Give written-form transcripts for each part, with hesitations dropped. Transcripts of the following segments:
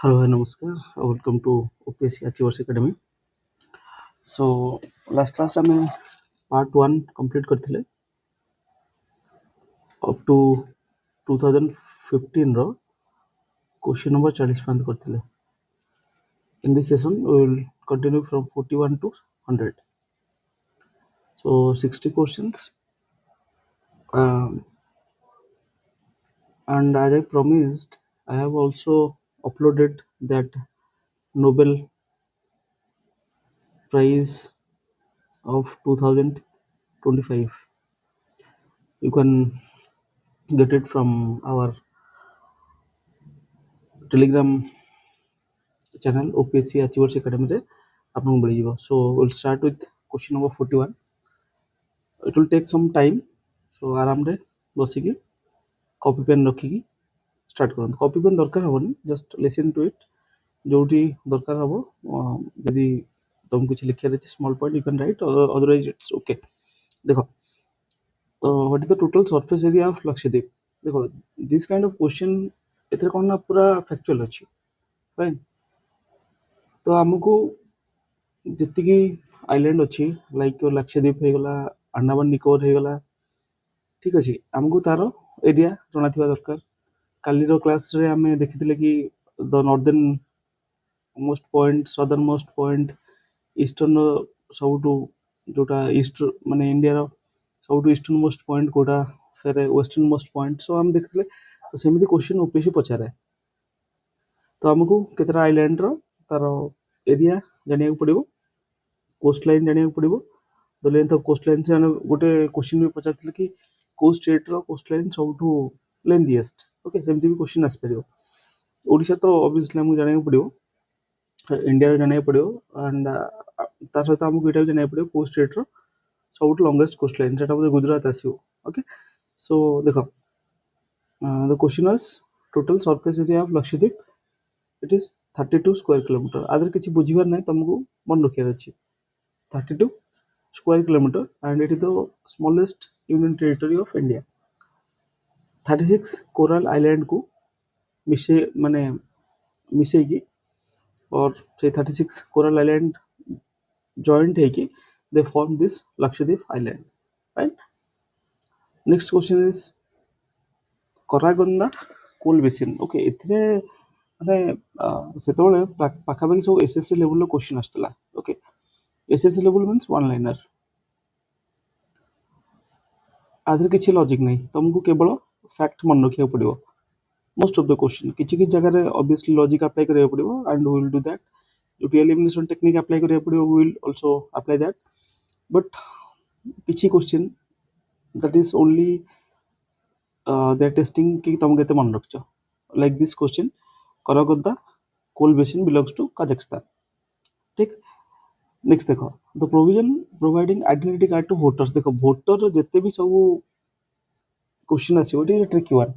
Hello, hi, namaskar. Welcome to OPSC Achievers Academy. So last class ଆମେ part 1 complete କରିଥିଲେ up to 2015 ର question number 40 ପର୍ଯ୍ୟନ୍ତ କରିଥିଲେ. In this session we will continue from 41 to 100. So 60 questions, and as I promised, I have also uploaded that Nobel Prize of 2025. You can get it from our Telegram channel OPSC Achievers Academy रे आपन मिल जिवो. So we'll start with question number 41. It will take some time. So आराम रे बसी की copy pen रखी की start करन. Copy pen दरकार हबनी, जस्ट लिसन टू इट. जोटी दरकार हबो यदि तुम कुछ लिखिया अछि small point you can write, otherwise it's okay. देखो what is the total surface area of Lakshadweep. देखो दिस काइंड ऑफ क्वेश्चन एथरे कोन ना पूरा फैक्चुअल अछि, फाइन. तो हमको जितकी आइलैंड अच्छी लाइक लक्षद्वीप हो गला, अंडमान निकोबर हो गला, ठीक अच्छे. आमको तार एरिया जना थिबा दरकार. कालीर क्लास रे आमे देखिथिले कि the northern most point, southern most point, eastern सबटू जोटा ईस्ट माने इंडिया रो सबटू ईस्टर्न मोस्ट पॉइंट कोटा, फिर वेस्टर्न मोस्ट पॉइंट. सो हम देखिथिले. तो सेमिति क्वेश्चन ओपीएससी पचारे. तो हमको केतरा आइलैंड रो तार एरिया जानिया पड़िबो, कोस्ट लाइन जानिया पड़िबो. The length of coast line से गोटे क्वेश्चन भी पचारथिले कि को स्टेट रो कोस्ट लाइन सबटू लेंथीएस्ट. ओके, सेमति भी क्वेश्चन आस परिबो. ओडिशा तो ऑब्वियसली हमको जानिया पड़िबो, इंडिया रो जानिया पड़िबो, एंड ता सहित हमको एटा भी जानिया पड़िबो को स्टेट रो सबटू लॉन्गेस्ट कोस्ट लाइन, सेटा बोले गुजरात आसीबो. ओके, सो देखो the question was total surface area of Lakshadweep. It is 32 square kilometre. आदर किछि बुझिबार नै, तुमको मन रखियार अछि. 32 square kilometer, and it is the smallest union territory of India. 36 coral island को मिसे माने मिसे की, और से 36 coral island joint है कि they form this Lakshadweep island, right? Next question is Karaganda coal basin. Okay, इतने माने सेतबले पाखापाखि सब एसएससी लेवल रो क्वेश्चन आस्तला. Okay, SSC level means one liner. आधर किसी लॉजिक नहीं, तुमको केवल फैक्ट मन रखिया पड़िबो. मोस्ट ऑफ द क्वेश्चन किछि कि जगह रे ऑब्वियसली लॉजिक अप्लाई करिया पड़िबो, and we will do that. जो एलिमिनेशन टेक्निक अप्लाई करिया पड़िबो, we will also apply that. But किछि question that is only they are testing कि तुम केते मन रखछो. Like this question, Karaganda coal basin belongs to Kazakhstan. ठीक. नेक्स्ट देखो, the provision providing identity card to voters. देखो वोटर जते भी सब क्वेश्चन आसीबो, इट इज ट्रिकी वन.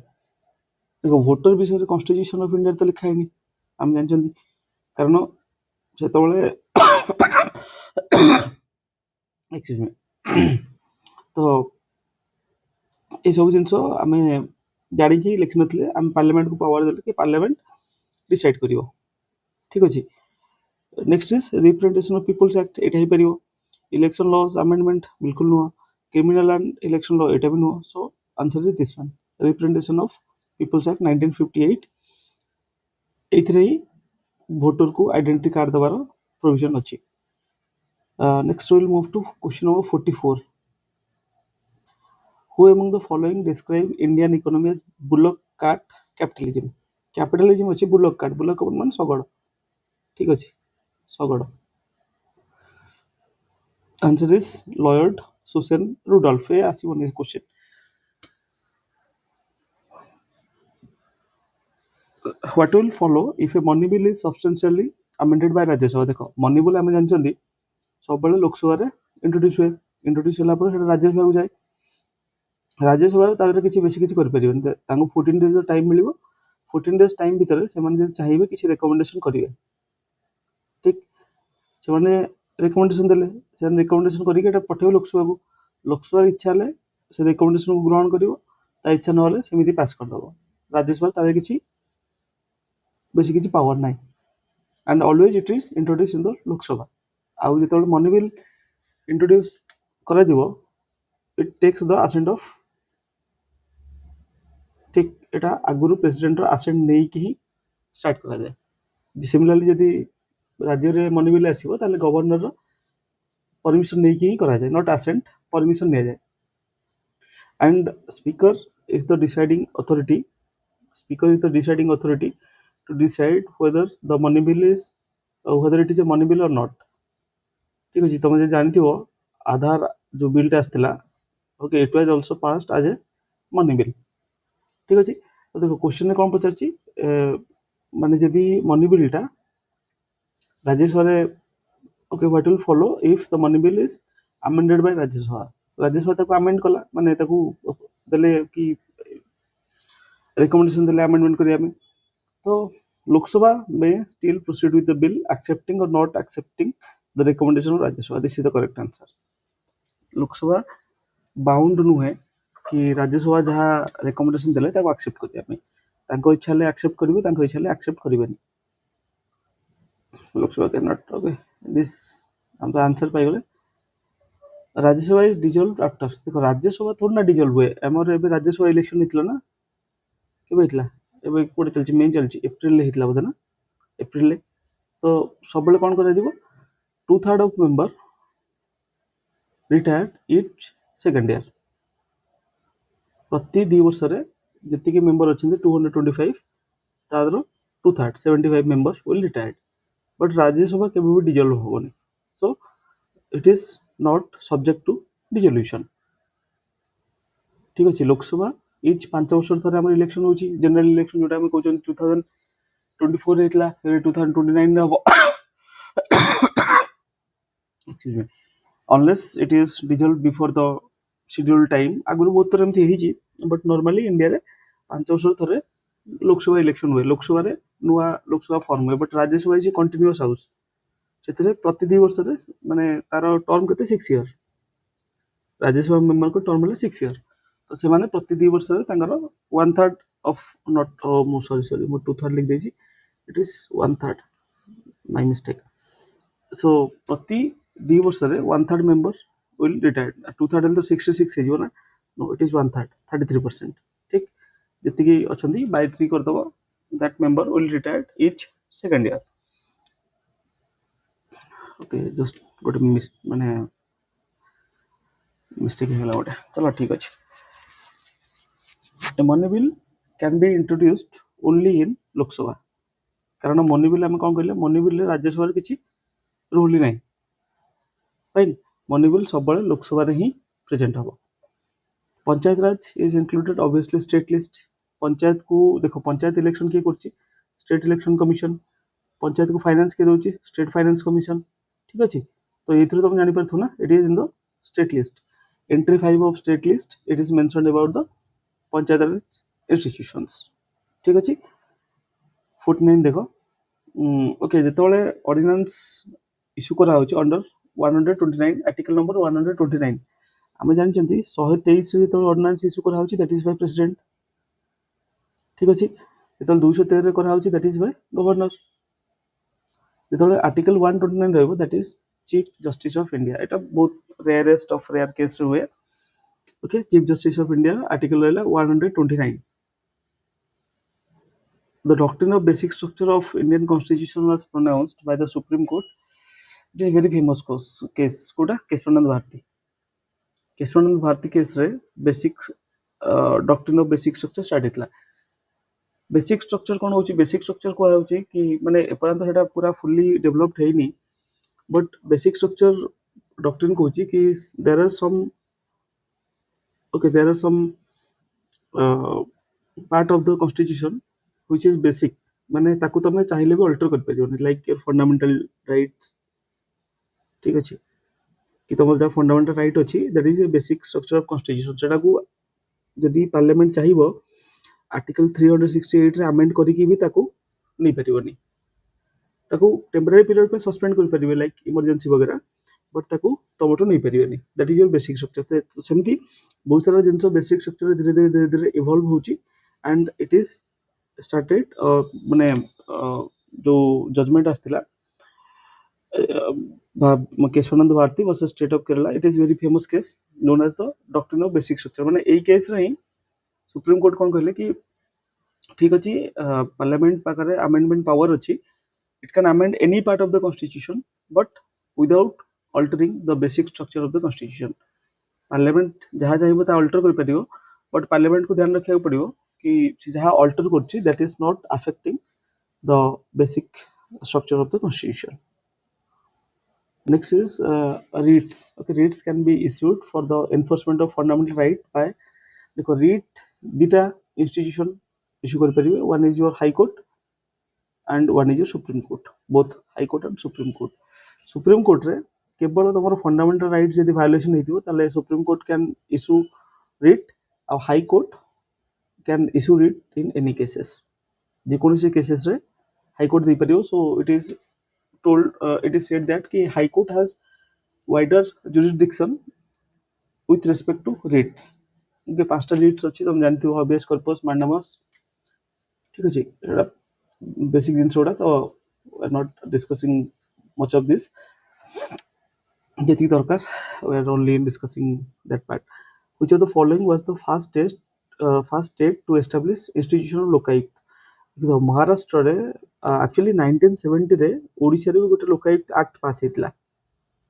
देखो वोटर विषय कॉन्स्टिट्यूशन ऑफ इंडिया तो लिखा है, आम जानछन, कारण सेतबले एक्सक्यूज मी. तो ये सब जिनस आम जाणी लिखि नथिले, आम पार्लियामेंट को पावर देले कि पार्लियामेंट डिसाइड करिवो. ठीक अछि. Next is representation of peoples act. एटा ही परिवो. इलेक्शन लॉज अमेंडमेंट बिल्कुल नुह. क्रिमिनल एंड इलेक्शन लॉ एटा भी नुह. So answer is this one, representation of peoples act 1958. एथरे ही वोटर को आइडेंटिटी कार्ड दबार प्रोविजन अच्छी. Next will move to question number 44. Who among the following describe Indian economy as bullock cart capitalism? Capitalism अच्छी bullock cart. bullock cart मान सगड़. ठीक अच्छी, सगड़. Answer is Lloyd Susanne Rudolph. ये आसीबो next question. What will follow if a money bill is substantially amended by Rajya Sabha? देखो money bill आमे जानछन्ती सब बेले लोकसभा रे इंट्रोड्यूस हुए. इंट्रोड्यूस होला पर सेटा राज्यसभा को जाए. राज्यसभा तादेर किसी बेसी किसी कर परिबेन. तांको 14 डेज टाइम मिलिबो. 14 डेज टाइम भीतर से माने चाहिए किसी रिकमेंडेशन करिवे. ठीक, से माने रिकमेंडेशन देले, से रिकमेंडेशन करिके एटा पठेबो लोकसभा को. लोकसभा इच्छा ले से रिकमेंडेशन को ग्रहण करिवो, ता इच्छा न होले सेमिति पास कर दबो. राज्यसभा तादेर किसी बेसी किसी पावर ना and always it is introduce in the Lok Sabha आउ जो मनी बिल इंट्रोड्यूस करा it takes the assent of ठीक एटा आगुरु प्रेसिडेंट असेंट नहीं कि ही स्टार्ट करा जाए सिमिलरली जदि राज्य रे मनी बिल आसीबो ताले गवर्नर परमिशन नहीं कि ही करा जाए नॉट असेंट परमिशन नहीं जाए and speaker is the deciding authority speaker is the deciding authority to decide whether the money bill is whether it is a money bill or not ठीक अछि तमे जे जानथिबो आधार जो बिल टा आस्थिला okay it was also passed as a money bill ठीक अछि तो देखो क्वेश्चन में कोन पचारछि माने जदी मनी बिल टा राज्यसभा रे okay what will follow if the money bill is amended bye Rajya Sabha ताको अमेंड कला माने ताको देले कि रिकमेंडेशन देले अमेंडमेंट करिया में तो लोकसभा में still proceed with the bill accepting or not accepting the recommendation of Rajya Sabha this is the correct answer Lok Sabha bound नुहे कि राज्यसभा जहाँ रिकमेंडेशन देले ताको एक्सेप्ट करिया में ताको इच्छा ले एक्सेप्ट करिवे ताको इच्छा ले एक्सेप्ट करिवेनी Lok Sabha can not okay this हम तो आंसर पाइ गेले राज्यसभा इज डिजॉल्व आफ्टर देखो राज्यसभा थोड़ा ना डिजॉल्व हुए हमर एबे राज्यसभा इलेक्शन हितला ना केबे हितला एबे कोडे चलछि मे चलछि अप्रैल ले हितला बदे ना अप्रैल ले तो सब बेले कोन करा दिबो 2/3 of member retired each second year प्रति 2 वर्ष रे जति के मेंबर अछिन 225 तादरो 2/3 75 member will retired but Rajya Sabha केबे भी डिजॉल्व होबोनी so it is not subject to dissolution ठीक अछि लोकसभा इच 5 वर्ष थरे हमर इलेक्शन होछि जनरल इलेक्शन जोटा हम कहउछन 2024 रे हितला 2029 रे हबो excuse me unless it is dissolved before the scheduled time आगुरु बहुत तरह एमथि हेछि बट नॉर्मली इंडिया रे 5 वर्ष थरे लोकसभा इलेक्शन हुए लोकसभा रे नुआ लोकसभा फॉर्म हुए but Rajya Sabha is continuous house सेतरे प्रति 2 वर्ष रे माने तार टर्म केते 6 इयर राज्यसभा मेंबर को टर्म ले 6 इयर तो से माने प्रति 2 वर्ष रे तांगर 1/3 ऑफ नॉट मो सॉरी मो 2/3 लिख देछि it is 1/3 my mistake so प्रति 2 वर्ष रे 1/3 मेंबर विल रिटायर्ड 2/3 तो 66 हे ना नो इट इज 1/3 33% ठीक जति की अछंती बाय 3 कर दबो that member will retired each second year okay just गोटे माने मिस्टेक हेला गोटे चलो ठीक अछि a money bill can be introduced only in Lok Sabha कारण मनी बिल हम कोन कहले मनी बिल रे राज्यसभा रे किछि रूल नहीं फाइन मनी बिल सब बळे लोकसभा रे ही प्रेजेंट हबो panchayat Raj is included obviously state list panchayat को देखो पंचायत इलेक्शन के करछि स्टेट इलेक्शन कमिशन पंचायत को फाइनेंस के दोछि स्टेट फाइनेंस कमिशन ठीक अछि तो एथरो तुम जानि परथु ना it is in the state list entry 5 of state list it is mentioned about the panchayat Raj institutions ठीक अछि फुट 9 देखो ओके जेतोले ऑर्डिनेंस इशू करा होछि अंडर 129 आर्टिकल नंबर 129 आमे जानचंती 123 रे तो ऑर्डिनेंस इशू करा होछि दैट इज बाय प्रेसिडेंट ठीक अछि जेतोले 213 रे करा होछि दैट इज बाय गवर्नर जेतोले आर्टिकल 129 रहबो that is chief justice of India एटा बहुत रेयरेस्ट ऑफ रेयर केस रे हुए okay chief justice of India article रहला 129 the doctrine of basic structure of Indian constitution was pronounced by the Supreme Court. It is very famous case कोटा Kesavananda Bharati case रे basic doctrine of basic structure start हेतला basic structure कोन होची basic structure को होची कि माने एपरंत हेटा पूरा फुल्ली डेवलप्ड हेनी बट बेसिक स्ट्रक्चर डॉक्ट्रिन को होची कि there are some part of the constitution which is basic माने ताकू तमे चाहिले भी अल्टर कर परियोनी लाइक योर फंडामेंटल राइट्स ठीक अछि कि तमर जा फंडामेंटल राइट अछि that is A basic structure of constitution सेटा को यदि पार्लियामेंट चाहिबो आर्टिकल 368 रे अमेंड करी कि भी ताकू नै परियोनी ताकू टेम्परेरी पीरियड पे सस्पेंड कर परिबे लाइक इमरजेंसी वगैरह बट ताकू टोमोटो नै परियोनी that is your basic structure तो सेमती बहुत सारा जिंसो बेसिक स्ट्रक्चर धीरे धीरे इवॉल्व होची एंड इट इज started माने जो जजमेंट आसला Kesavananda Bharati versus state of Kerala, it is very famous case known as the doctrine of basic structure. माने एई केस रे ही सुप्रीम कोर्ट कोन कहले कि ठीक अछि पार्लियामेंट पाखरे अमेंडमेंट पावर अछि, it can amend any part of the constitution but without altering the basic structure of the constitution. Parliament जहाँ चाहिए ता अल्टर कर परियो, बट पार्लियामेंट को ध्यान रखिया पड़ियो कि जहाँ अल्टर करछि that is not affecting the basic structure of the constitution. Next is REITs. Okay, REITs can be issued for the enforcement of fundamental right by देखो REIT दीटा institution issue कर परिवे, one is your high court and one is your supreme court, both high court and supreme court. Supreme court रे केवल तमरो fundamental rights यदि violation हेतिबो ताले supreme court can issue REIT और high court can issue REIT in any cases. जे कोनोसी cases रे high court दे परियो, so it is told it is said that ki high court has wider jurisdiction with respect to REITs. इनके पांचटा REITs अछि, तुम जानते हो, habeas corpus, mandamus, ठीक अछि, एटा बेसिक जिंस ओडा, तो we are not discussing much of this, जेति दरकार we are only discussing that part. Which of the following was the first state to establish institutional Lokayukta? देखो महाराष्ट्र रे एक्चुअली 1970 रे ओडिसा रे गोटे लोकायुक्त एक्ट पास हेतला,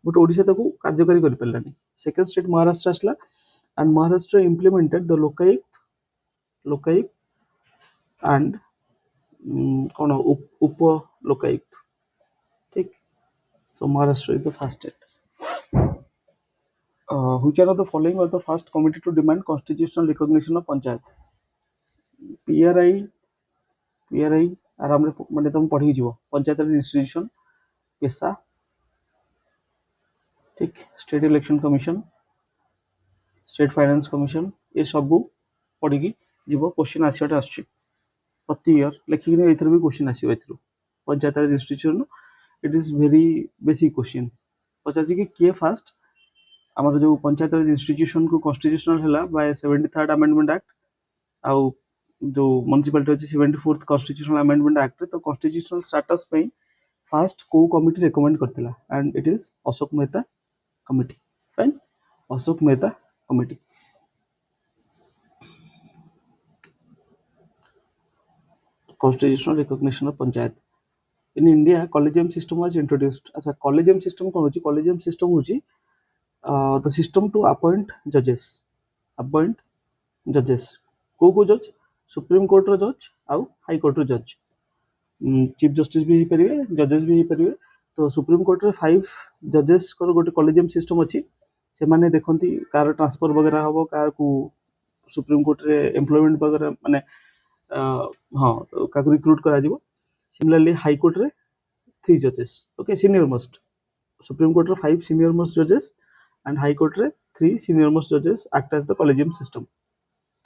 बट ओडिसा ताको कार्यकारी कर परलानी। सेकंड स्टेट महाराष्ट्र आसला and Maharashtra implemented the Lokayukta and कोन उप लोकायुक्त, ठीक। So Maharashtra is the first state. Which are the following are the first committee to demand constitutional recognition of panchayat? PRI आराम रे माने तुम पढ़ी जीवो, पंचायत रजिस्ट्रेशन, पेशा, ठीक, state election commission, state finance commission, ये सब पढ़ी की जीवो। क्वेश्चन आसीटा आछी प्रति ईयर लेखिक ने, एथर भी क्वेश्चन आसीबो एथरो panchayat registration, it is very basic question. पचार कि किए फास्ट आमर जो पंचायत रजिस्ट्रेशन को कॉन्स्टिट्यूशनल हैला बाय 73rd अमेंडमेंट एक्ट, आउ जो म्युनिसिपैलिटी अछि 74th कॉन्स्टिट्यूशनल अमेंडमेंट एक्ट रे, तो कॉन्स्टिट्यूशनल स्टेटस पे फास्ट को कमिटी रेकमेंड करथिला and it is Ashok Mehta committee, fine, Ashok Mehta committee. Constitutional recognition of panchayat in India, collegium system was introduced. अच्छा, collegium system कौन होची? Collegium system होची the system to appoint judges, को जज, सुप्रीम कोर्ट रो जज आउ हाई कोर्ट रो जज, चीफ जस्टिस भी परिवे, जजेस भी परिवे। तो सुप्रीम कोर्ट रे 5 जजेस को गोटे कॉलेजियम सिस्टम अछि, से माने देखंती कार ट्रांसफर वगैरह हबो, कार को सुप्रीम कोर्ट रे एम्प्लॉयमेंट वगैरह माने हाँ तो काको रिक्रूट करा जिवो। सिमिलरली हाई कोर्ट रे 3 जजेस, okay, senior most, supreme court रे 5 सीनियर मोस्ट जजेस एंड हाई कोर्ट रे 3 सीनियर मोस्ट जजेस act as the collegium system,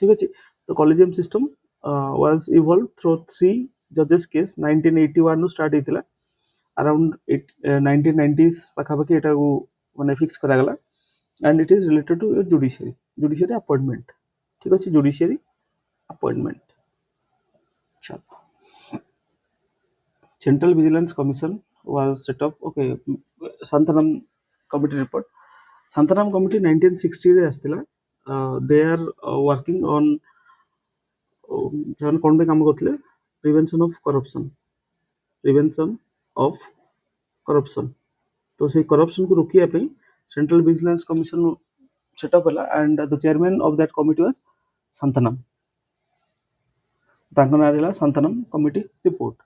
ठीक अछि। तो collegium system was evolve through 3 जजेस केस 1981 नु स्टार्ट हेतिला, अराउंड 1990s पाखापाखि एटा को माने फिक्स करा गला and it is related to judiciary appointment, ठीक अछि, जुडिशियरी अपॉइंटमेंट। चलो, central vigilance commission was set up, okay, Santhanam committee report. Santhanam committee 1960 रे आस्तिला, दे आर वर्किंग ऑन जन कोन पे काम करथले, प्रिवेंशन ऑफ करप्शन। तो से करप्शन को रोकिया पे सेंट्रल विजिलेंस कमिशन सेटअप होला and the chairman of that committee was Santhanam, तांका नाम रहला Santhanam committee report.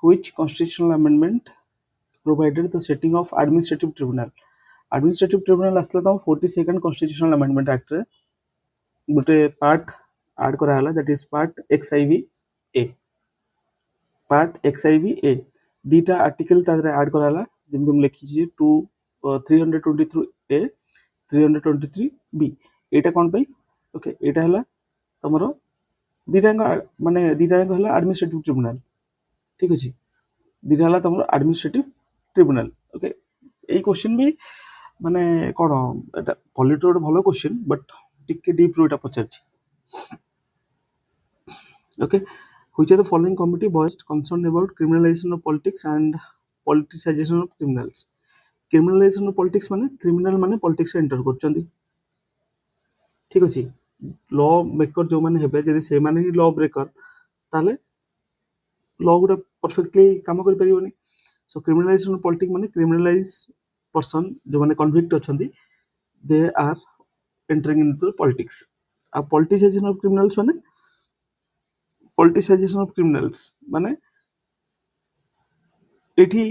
Which constitutional amendment provided the setting of administrative tribunal आसला तो 42nd कॉन्स्टिट्यूशनल अमेंडमेंट एक्ट रे गोटे पार्ट ऐड करा हला, that is part XIV A, दीटा आर्टिकल तादरे ऐड करा हला, जेम हम लिखि छी 323 ए 323 बी। एटा कोन पे, ओके, एटा हला तमरो दीटांग माने दीटांग हला एडमिनिस्ट्रेटिव ट्रिब्यूनल, ठीक अछि, दीटा हला तमरो एडमिनिस्ट्रेटिव ट्रिब्यूनल, ओके। ए क्वेश्चन भी माने कोन एटा पॉलिटी रो भलो क्वेश्चन बट टिके डीप रो एटा पचार छी, okay. which of the following committee voiced concern about criminalization of politics and politicization of criminals? Criminalization of politics माने criminal माने politics से enter करचंदी ठीक अछि लॉ मेकर जो माने हेबे जदि से माने ही लॉ ब्रेकर ताले लॉ गुडा परफेक्टली काम करि परिबोनी सो criminalization of politics माने criminalize person जो माने convict अछंदी they are entering into politics uh politicization of criminals माने politicization of criminals माने एठी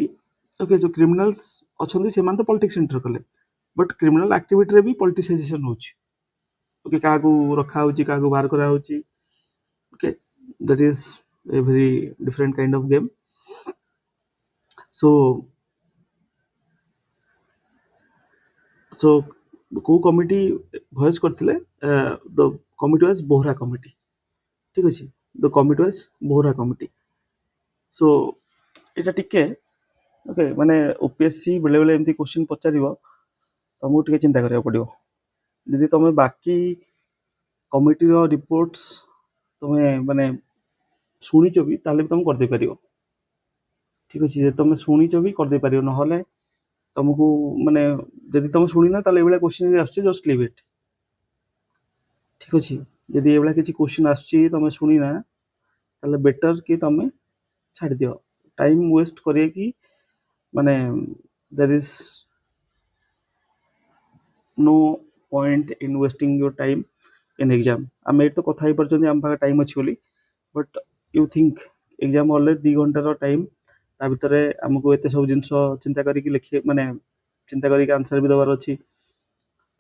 ओके जो क्रिमिनल्स अछंदी से मान तो पॉलिटिक्स एंटर कले बट क्रिमिनल एक्टिविटी रे भी पॉलिटिसाइजेशन होची ओके कागु रखा होची कागु बाहर करा होची okay that is a very different kind of game so so को कमिटी वॉइस करथिले the committee was Vohra committee ठीक अछि the committee was Vohra committee so एटा टिके ओके माने ओपीएससी बेले बेले एमती क्वेश्चन पचारिबो तमु टिके चिंता करिया पड़िबो यदि तमे बाकी कमिटी रो रिपोर्ट्स तमे माने शुणीच भी ताले भी तुम कर दे परियो ठीक अछि जे तुम शुणीच भी कर दे परियो न हले तुमको माने यदि तुम शुणी ना ताले एबेला क्वेश्चन आछी जस्ट लीव इट ठीक अछि यदि एबेला किछि क्वेश्चन आछी तुम शुणी ना ताले बेटर कि तुम छाड़ दियो टाइम वेस्ट करिए कि माने there is no point in wasting your time in exam आम एट तो कथा परचंदी आम पाखे टाइम अच्छी बोली but you think exam hall 2 घंटार टाइम ता भितर आमको एत सब जिन चिंता करके लिखे माने चिंता करके आंसर भी देवार अच्छी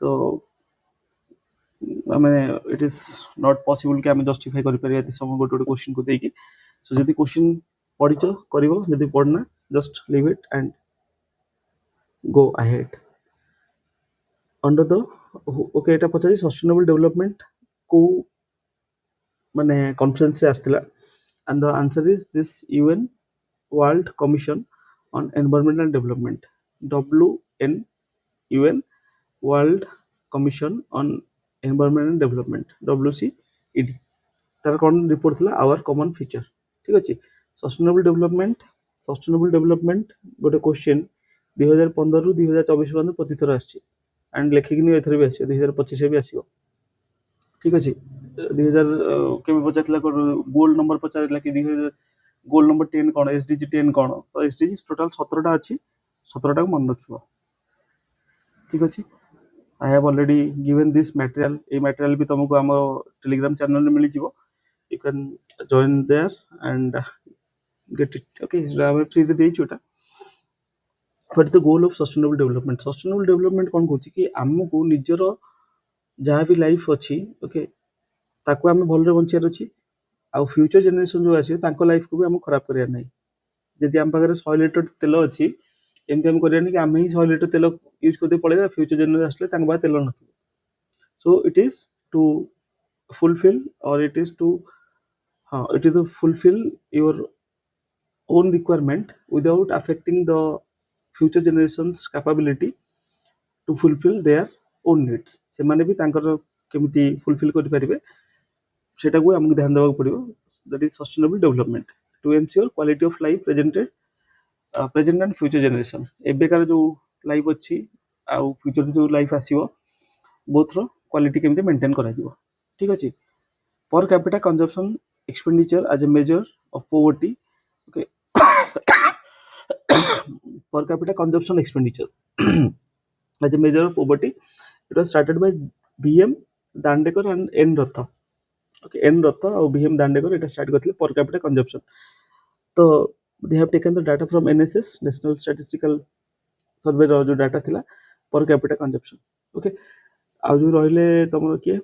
तो आम इट इज नॉट पॉसिबल कि आम जस्टिफाई कर समय गोटे गोटे क्वेश्चन को देकी सो जब क्वेश्चन पढ़ीच कर पढ़ना just leave it and go ahead under the okay एटा पचारि सस्टेनेबल डेवलपमेंट को माने कॉन्फ्रेंस से आस्तिला and the answer is this UN world commission on environmental development WN UN world commission on environmental development WCED तार कौन report थिला our common feature ठीक अछि सस्टेनेबल डेवलपमेंट गोटे क्वेश्चन 2015 रु 2024 पर्यंत प्रतिथर आछि एंड लेखिकिनी एथर भी आसी 2025 भी आसीबो ठीक अछि 2000 केबे पचातला गोल्ड नंबर पचारला कि 2000 गोल नंबर 10 कौन एसडीजी 10 कौन तो एसडीजी टोटल 17 टा अच्छी 17 टा मन रखिबो ठीक अछि I have already given this material ए मटेरियल भी तुमको हम टेलीग्राम चैनल में मिली जीवो you can join there and get it okay हम फ्री दे देई छोटा but the goal of sustainable development कोन कहूची कि हमको निजर जहाँ भी लाइफ अच्छी ओके ताको आम भलरे बंचार अच्छी आउ फ्यूचर जनरेशन जो आसी तांको लाइफ को भी हम खराब करिया नहीं जदि आम पाखे 100 लिटर तेल अच्छी एमती आम करिया नहीं कि आम ही 100 लिटर तेल यूज करते पड़ेगा फ्यूचर जनरेशन आसले तांको पाखे तेल न so it is to fulfil और इट इज टू हाँ it is to fulfil your own requirement without affecting the future generations capability to fulfill their own needs से माने भी तांकर केमिति फुलफिल करि परिबे सेटा को हमको ध्यान देबा पड़िबो that is sustainable development to ensure quality of life present and future generation एबेकार जो लाइफ अच्छी आ फ्यूचर जो लाइफ आसीबो बोथ रो क्वालिटी केमिति मेंटेन करा जिवो ठीक अछि per capita consumption expenditure as a measure of poverty okay per capita consumption expenditure as a measure of poverty it was started by BM Dandekar and N Ratha okay N Ratha और BM Dandekar it start करथिले per capita consumption तो they have taken the data from NSS National Statistical Survey रो जो data थिला per capita consumption okay आ जो रहले तमरो के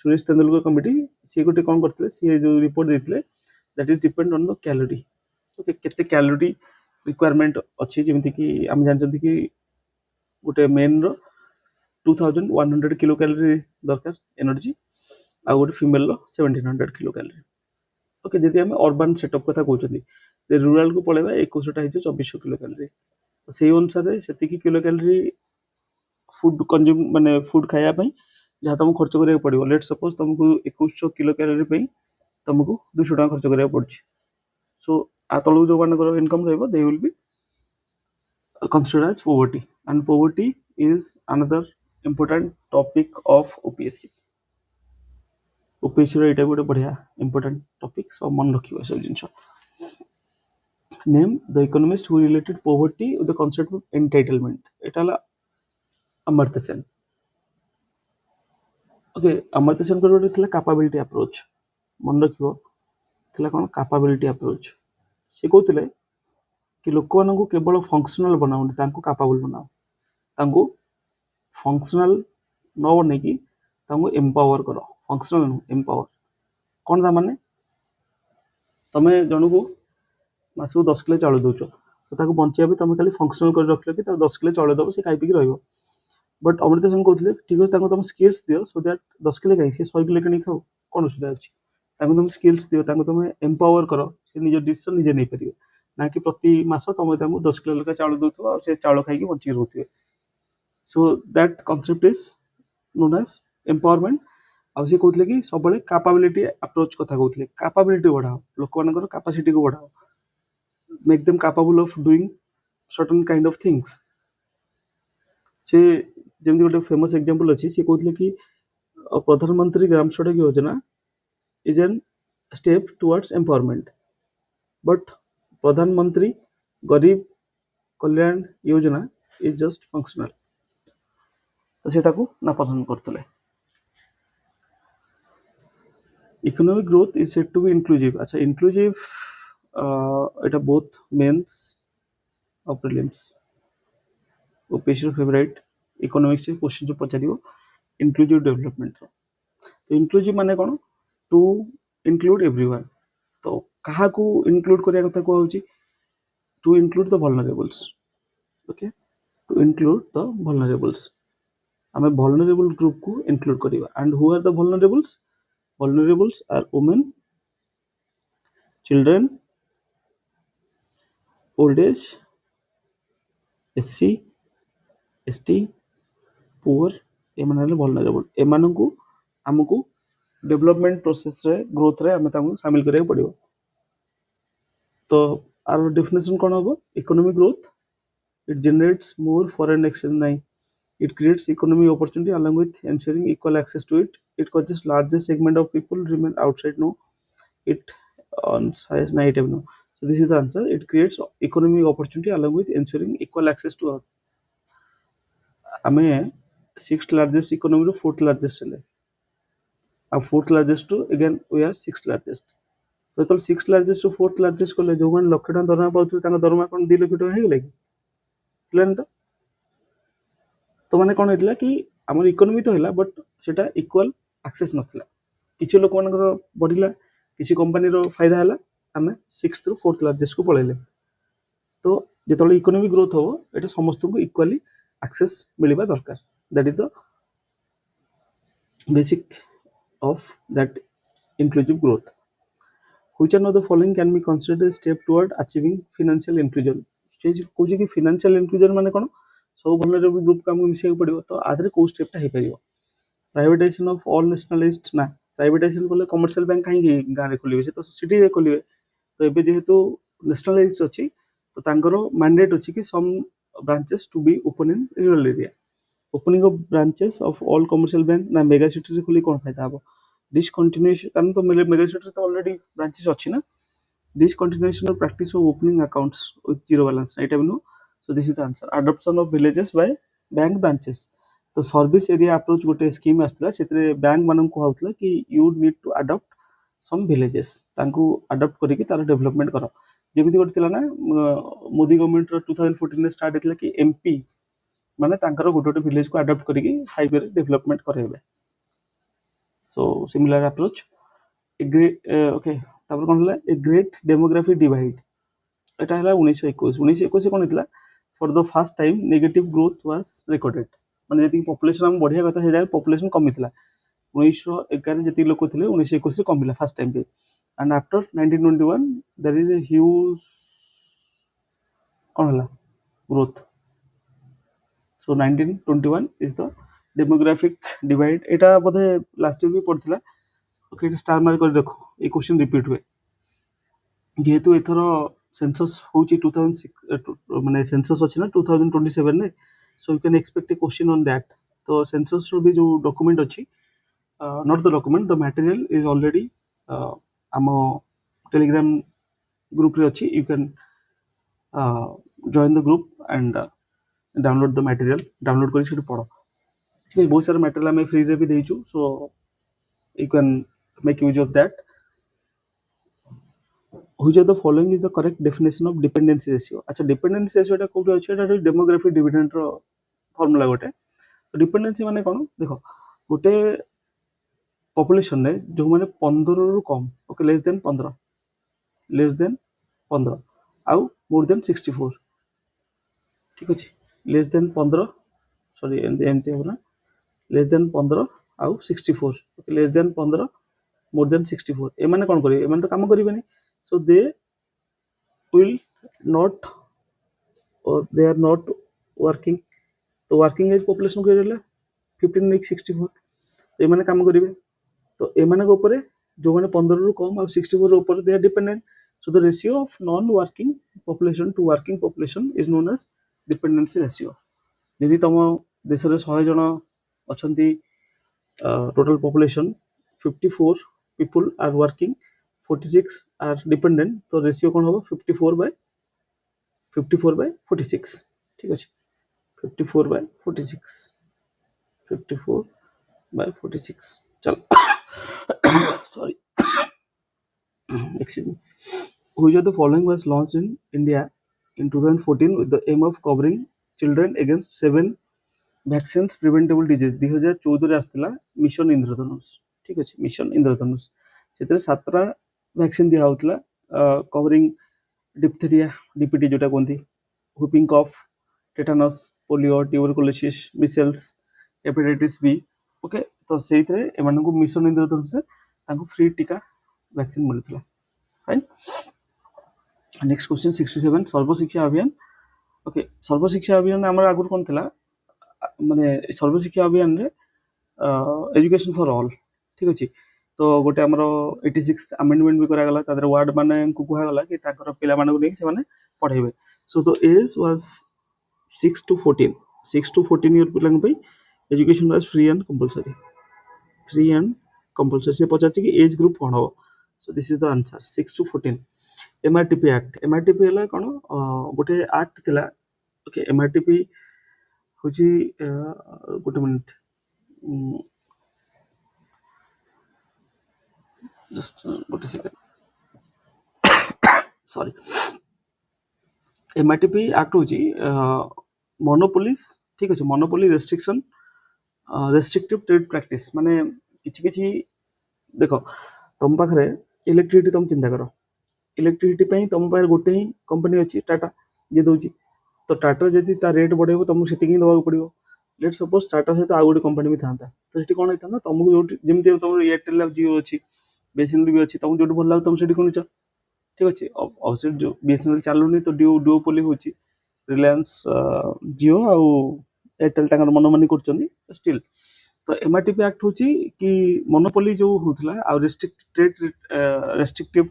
Suresh Tendulkar committee सी गोटे कोन करथिले सी जो रिपोर्ट देथिले that is depend on the calorie okay केते कैलोरी रिक्वायरमेंट अच्छी जमी कि आम जानते कि गोटे मेन रो 2100 किलो कैलोरी दरकार एनर्जी आ गोटे फीमेल रो 1700 किलो कैलोरी ओके जदि आम अर्बन सेटअप कथा कहते रूराल को पलैबा 2100 टा 2400 किलो कैलोरी से अनुसार से किलो कैलोरी फूड कंज्यूम माने फूड खाया जहाँ तुमको खर्च करा पड़ो लेट सपोज तुमको 2100 किलो कैलोरी तुमको 200 टका खर्च करिया पड़छ सो आ तळु जो मानकर इनकम रहबो they will be considered as poverty and poverty is another important topic of OPSC OPSC रो एटा गोटे बढ़िया important topic सब मन रखियो सब जिंस name the economist who related poverty with the concept of entitlement Etah La Amartya Sen okay Amartya Sen को थिला capability approach मन रखियो थिला कोन कैपेबिलिटी अप्रोच से कहउतिले कि लोक मानकु केवल फंक्शनल बनाउनी तांको कैपेबल बनाओ तांको फंक्शनल न बने कि तांको एम्पावर करो फंक्शनल एम्पावर कौन था माने तमे जनकु मासु 10 किलो चाउल दउचो तो ताको बंचिया भी तमे खाली फंक्शनल कर रखले कि ताको 10 किलो चाउल दबो से खाइ पी रहइबो बट अमृत सेन कहउतिले ठीक अछि ताको तमे स्किल्स दियो सो दैट 10 किलो खाइ से 100 किलो किनी खाओ कोन सुविधा अछि ताको तमे स्किल्स दियो ताको तमे एम्पावर करो से निज डिसीजन निजे नै परिबे ना कि प्रति मास तमे ताको 10 किलो लका चाउल दउथो से चाउल खाइ कि बंची रहउथिबे so that concept is known as empowerment आ से कहउतिले कि सबले कैपेबिलिटी अप्रोच कथा कहउतिले कैपेबिलिटी बढ़ाओ लोक मानकर कैपेसिटी को बढ़ाओ make them capable of doing certain kind of things से जेमति गोटे फेमस एग्जांपल अछि से कहउतिले कि प्रधानमंत्री ग्राम सड़क योजना is an step towards empowerment but प्रधानमंत्री गरीब Kalyan Yojana is just functional तो से ताको ना पसंद करतले economic growth is said to be inclusive अच्छा इंक्लूसिव एटा बोथ मेंस और प्रीलिम्स ओपीएससी फेवरेट इकोनॉमिक्स से क्वेश्चन जो पचारियो इंक्लूसिव डेवलपमेंट तो इंक्लूसिव माने कोन टू इंक्लूड एवरीवन तो कहा को इंक्लूड करिया कथा को होची to include the vulnerables okay to include the vulnerables हमें वल्नरेबल ग्रुप को इंक्लूड करिवा and who are the vulnerables vulnerables are women children old age SC ST poor एमाने vulnerable एमानकु हमकु डेवलपमेंट प्रोसेस रे ग्रोथ रे हमें तामु शामिल करिया पड़िबो तो आर डेफिनेशन कोन होबो economic growth it generates more foreign exchange नहीं it creates economic opportunity along with ensuring equal access to it it causes largest segment of people remain outside no it on size night no so this is the answer it creates economic opportunity along with ensuring equal access to ame sixth largest economy ro fourth largest hele and fourth largest to again we are sixth largest तो sixth largest to fourth largest कले जो मान लाख टका दरमा पाउथि तांका दरमा कोन 2 लाख टका हे गेले कि प्लान तो माने कोन हेतला कि हमर इकोनॉमी तो हैला बट सेटा इक्वल एक्सेस नथला किछि लोक मानकर बढ़िला किछि कंपनी रो फायदा हैला हमें 6th रो 4th लार्जेस्ट को पळेले तो जेतले इकोनॉमिक ग्रोथ हो एटा समस्त को इक्वली एक्सेस मिलिबा दरकार that is the basic of that inclusive growth which are the following can be considered a step toward achieving financial inclusion जे कोजि कि फाइनेंशियल इंक्लूजन माने कोन सब वल्नरेबल ग्रुप का मिसिया पड़िबो तो आधरे को स्टेपटा हे परिबो प्राइवेटाइजेशन ऑफ ऑल नेशनलाइज्ड ना प्राइवेटाइजेशन कोले कमर्शियल बैंक काहे गारे खोलिबे से तो सिटी रे खोलिबे तो एबे जेहेतु नेशनलाइज्ड अछि तो तांकरो मैंडेट अछि कि some branches to be open in rural area opening of branches of all commercial bank ना मेगा सिटी रे खोली कोन फायदा हबो डिसकंटिन्यूएशन कारण तो मेगा सिटी रे तो ऑलरेडी ब्रांचेस अछि ना discontinuation of practice of opening accounts with zero balance right no so this is the answer adoption of villages by bank branches तो सर्विस एरिया अप्रोच गोटे स्कीम आस्थिला सेतरे बैंक मानन को हाउतला कि you need to adopt some villages तांको adopt करिकि तार डेवलपमेंट करो जेमिति गोटे थिला ना मोदी गवर्नमेंट रो 2014 में स्टार्ट हेतला कि एमपी माने तांकर गोटे गोटे विलेज को अडॉप्ट करिकि 5 ईयर डेवलपमेंट करेबे सो सिमिलर अप्रोच ओके तापर कोन हला ए ग्रेट डेमोग्राफी डिवाइड एटा हला 1921 कोन हेतला for the first time negative growth was recorded माने जति पॉपुलेशन हम बढ़िया कथा हे जाय पॉपुलेशन कमितला 1911 जति लोक थिले 1921 से कमिला फर्स्ट टाइम पे and after 1921 there is a huge कोन हला growth so 1921 is the demographic divide एटा बोधे लास्ट ईयर भी पड़थिला ओके स्टार मार्क कर देखो ये क्वेश्चन रिपीट हुए जेहेतु एथर सेंसस होची 2006 माने सेंसस अछि ना 2027 ने सो you can expect A question on that तो सेंसस रो भी जो डॉक्यूमेंट अछि not the document the material is already आम टेलीग्राम ग्रुप रे अछि you can join the group and download the material download करी से पढ़ो ठीक है बहुत सारा मटेरियल हमें फ्री रे भी देइछु so you can make use of that which of the following is the correct definition of dependency ratio अच्छा dependency ratio टा कोठी अछि एटा डेमोग्राफी डिविडेंड रो फार्मूला गोटे तो डिपेंडेंसी माने कोन देखो गोटे पॉपुलेशन रे जो माने 15 रु कम ओके लेस देन 15 आउ मोर देन 64 ठीक अछि लेस देन 15 सॉरी एमती होना लेस देन 15 आउ 64 okay less than 15 more than 64 ए माने कोन करिवे ए माने तो काम करिवेनी सो दे will not or they are not working तो वर्किंग एज पॉपुलेशन को रहला 15 make 64 तो एमाने काम करिवे तो एमाने को ऊपर जो माने 15 रु कम और 64 ऊपर they are dependent so the ratio of non working population to working population is known as dependency ratio यदि तुम देश रे 100 जन अछंती total population 54 people are working 46 are dependent तो रेशियो कोन होबो 54 by 46 ठीक अछि 54 by 46 54 by 46 चलो sorry excuse me which of the following was launched in India in 2014 with the aim of covering children against 7 vaccines preventable disease 2014 रे आस्तिला mission इंद्रधनुष ठीक अछि mission इंद्रधनुष सेतरे 7टा vaccine दिया होतला कवरिंग डिप्थेरिया डीपीटी जोटा कोंती whooping cough tetanus polio tuberculosis measles hepatitis B okay तो सेइथरे एमान को mission इंद्रधनुष से तांको फ्री टीका वैक्सीन मिलतला फाइन नेक्स्ट क्वेश्चन 67 सर्व शिक्षा अभियान ओके सर्व शिक्षा अभियान हमर आगुर कोन थिला माने सर्व शिक्षा अभियान रे एजुकेशन फॉर ऑल ठीक अछि तो गोटे हमर 86 अमेंडमेंट भी करा गला तादर वार्ड माने को कुहा गला कि ताकर पिला माने को नै से माने पढाइबे so the age was 6 to 14 year पिलांग पे education was free and compulsory से पचाची कि एज ग्रुप कोन हो so this is the answer 6 to 14 MRTP हला कोन गोटे एक्ट थिला ओके एमआरटीपी होची गोटे मिनिट जस्ट गोटे सेकंड सॉरी एमआरटीपी एक्ट होची मोनोपोलीज ठीक अछि monopoly restriction restrictive trade practice माने किछि किछि देखो तुम पाखरे इलेक्ट्रिसिटी तुम चिंता करो इलेक्ट्रिसिटी पे तुम पाखरे गोटे ही कंपनी अछि टाटा जे दोची तो टाटा जदि ता रेट बढ़ेबो तुमको सेतिकी दबाक पड़िबो लेट सपोज टाटा सहित आ गोटे कंपनी भी थांता तो सेठी कोन हेता तुमको जो जेमति तुम एयरटेल और जियो अछि बीएसएनएल भी अछि तुमको जोट भल लाग तुम सेठी कोनच ठीक अछि अवश्य जो बीएसएनएल चालुनी तो डुओपोली होची रिलायंस जियो आ एयरटेल ताकर मनमानी करचंदी स्टिल तो एमआरटीपी एक्ट होची कि मोनोपोली जो होतला आ रेस्ट्रिक्टिव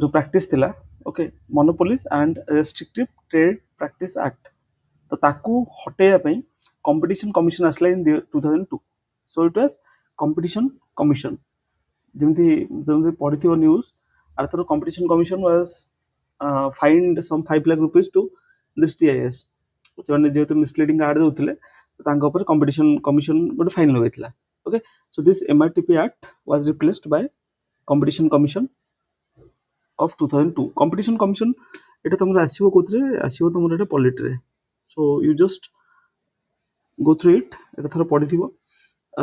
जो प्रैक्टिस थिला okay monopolies and restrictive trade practice act तो ताकू हटेया पई कंपटीशन कमिशन आसला in 2002 so it was competition commission जेमती पढ़िथिबो न्यूज़ आर्थर competition commission was fined some 5 lakh rupees to this टीआईएस से जेहेतु मिसलीडिंग आड देउथिले तांका ऊपर कंपटीशन कमिशन गोटे फाइन लगैथिला okay so this MRTP act was replaced by competition commission of 2002 competition commission एटा तुमरा आसीबो कोथरे आसीबो तुमरा एटा पॉलिटी रे so you just go through it एटा थरा पढिथिबो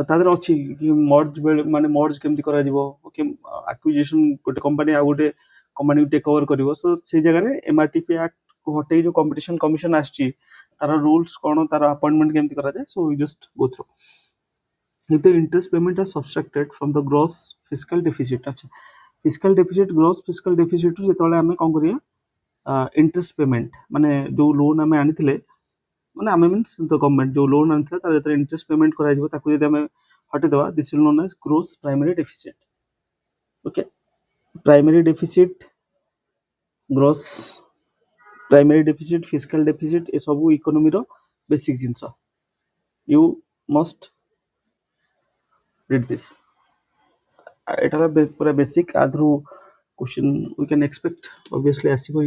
तादर अछि कि मर्ज माने मर्ज केमति करा जिवो ओके एक्विजिशन गोटे कंपनी आ गोटे कंपनी टेक ओवर करिवो सो से जगह रे एमआरटीपी एक्ट को हटे जो कंपटीशन कमिशन आछि तारा रूल्स कोन तारा अपॉइंटमेंट केमति करा जाय so you just go through if the interest payment are subtracted from the gross fiscal deficit अच्छा fiscal deficit gross fiscal deficit ru jetale ame kon kariya interest payment माने जो loan ame आनिथिले माने ame means the government जो loan आनिथिला तार जेतरे interest payment करा जिवो ताकू जदि ame हटेदेवा this will known as gross primary deficit. Okay, primary deficit, gross primary deficit, fiscal deficit ए सब इकोनोमी रो बेसिक जिंस. You must read this. एटार पूरा बेसिक आधु question we can expect obviously आसीबो.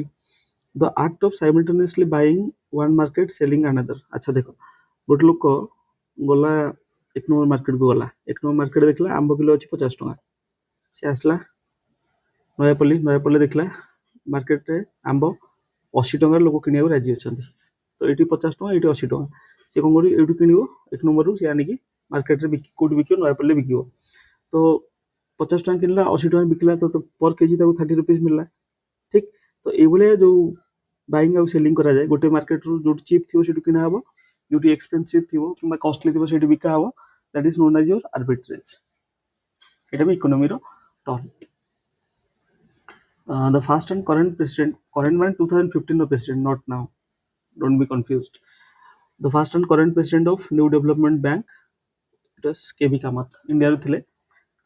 The act of simultaneously buying one market selling another. अच्छा देखो, गोटे लोक गला एक नंबर मार्केट को गला, एक नंबर मार्केट देखला आंब किलो अच्छी 50 टका, सी आसला नयापल्ली, नयापल्ली देखला मार्केट रे आंब 80 टका लोक किनिया राजी अच्छा, तो ये 50 टका, ये 80 टका, सी कौन कर ये किण एक नंबर सी आनिकी मार्केट रे कौट बिक नयापल्ली बिक. तो 50 टका किनला 80 टका बिकला, तो पर केजी 30 रुपीज मिलला. ठीक, तो ये जो बाइंग आउ सेलिंग करा जाए गोटे मार्केट रू जो चीप थी सेटू किना हबो, जो एक्सपेंसिव थी कि कॉस्टली थी सेटू बिका हबो. That is known as your arbitrage. एटा भी इकोनॉमी रो term. The first and current president, current man 2015 the president, not now, don't be confused. The first and current president of New Development Bank, it was KB Kamath, India रो थिले.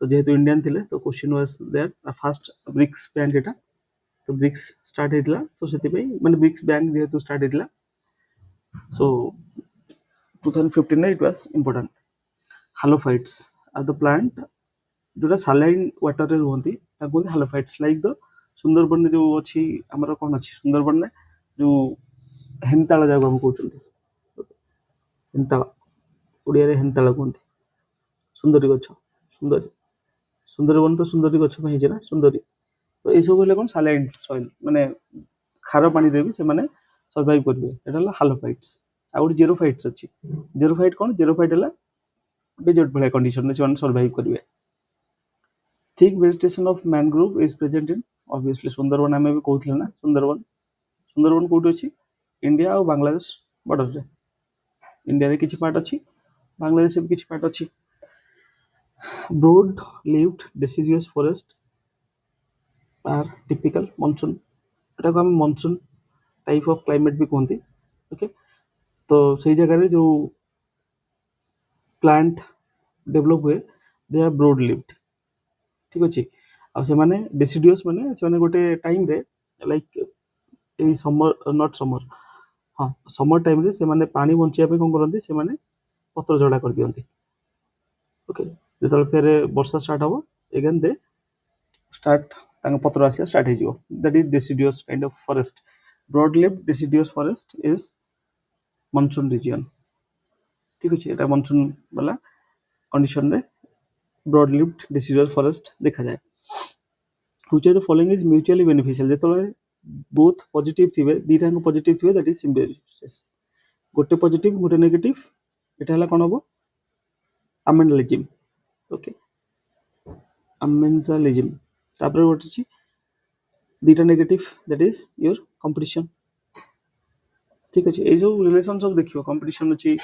तो जेहेतु Indian थिले तो question was there first BRICS bank एटा, तो BRICS start हेतला, so सेति पे माने ब्रिक्स बैंक जेहेतु स्टार्ट हेतला, so 2015 it was important. Halophytes are the plant जोटा saline water रे रहंती, ताको halophytes like the सुंदरबन जो अछि हमर कोन अछि सुंदरबन ने जो हेंताला जागा हम कहउछंती, हेंताला ओडिया रे हेंताला कहंती, सुंदरी गछ, सुंदरी, सुंदरबन तो सुंदरी गछ पे हिजे ना सुंदरी. तो ए सब हेले कोन saline soil माने खार पानी रे भी से माने सर्वाइव करबे. एटा हला halophytes. आ और जेरोफाइट्स अछि. जेरोफाइट कोन, जेरोफाइट हला डेजर्ट भले कंडीशन में से सर्वाइव करबे. Thick vegetation of mangrove is present in obviously Sundarban आमे भी कहउथले ना, सुंदरबन, सुंदरबन कोठी अछि इंडिया और बांग्लादेश बॉर्डर रे. इंडिया रे किछि पार्ट अछि, बांग्लादेश रे किछि पार्ट अछि. Broad leaved deciduous forest are typical monsoon. एटा को हम मॉनसून टाइप ऑफ क्लाइमेट भी कहंती. ओके, तो सही जगह रे जो प्लांट डेवलप हुए दे आर ब्रॉड लिव्ड. ठीक अछि. आ से माने डिसिडियस माने से माने गोटे टाइम रे like a summer not summer, हां समर टाइम रे से माने पानी बंचिया पे कोन करंती, से माने पत्र झड़ा कर दियंती. ओके, जेतल फेर वर्षा स्टार्ट हबो अगेन दे स्टार्ट तांग पत्र आसिया स्टार्ट हे जिवो. That is deciduous kind of forest. Broad leaved deciduous forest is monsoon region. ठीक अछि, एटा मॉनसून वाला कंडीशन रे ब्रॉड लिव्ड डिसिडियस फॉरेस्ट देखा जाए. Which of the following is mutually beneficial? जेतले both positive थिबे, दीटा को पॉजिटिव थिबे, दैट इज सिम्बियोसिस. गोटे positive गोटे negative, एटा हला कोन हबो अमेंडलिज्म. ओके, अमेंडलिज्म. तापर गोटे छी दीटा negative, that is your competition. ठीक अछि, ए जो रिलेशन सब देखियो, कंपटीशन अछि,